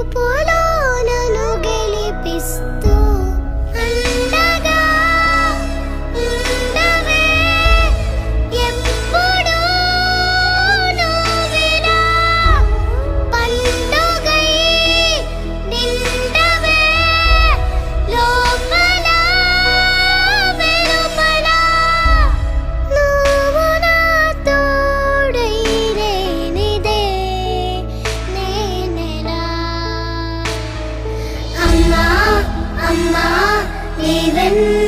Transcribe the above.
పిలుపులో నన్ను గెలిపిస్తూ అండగా ఉండవే ఎప్పుడూ నువ్విలా పండుగై నిండవే లోపల వెలుపల నువ్వు నా తోడై లేనిదే నేనెలా అమ్మా అమ్మా నీ వెన్న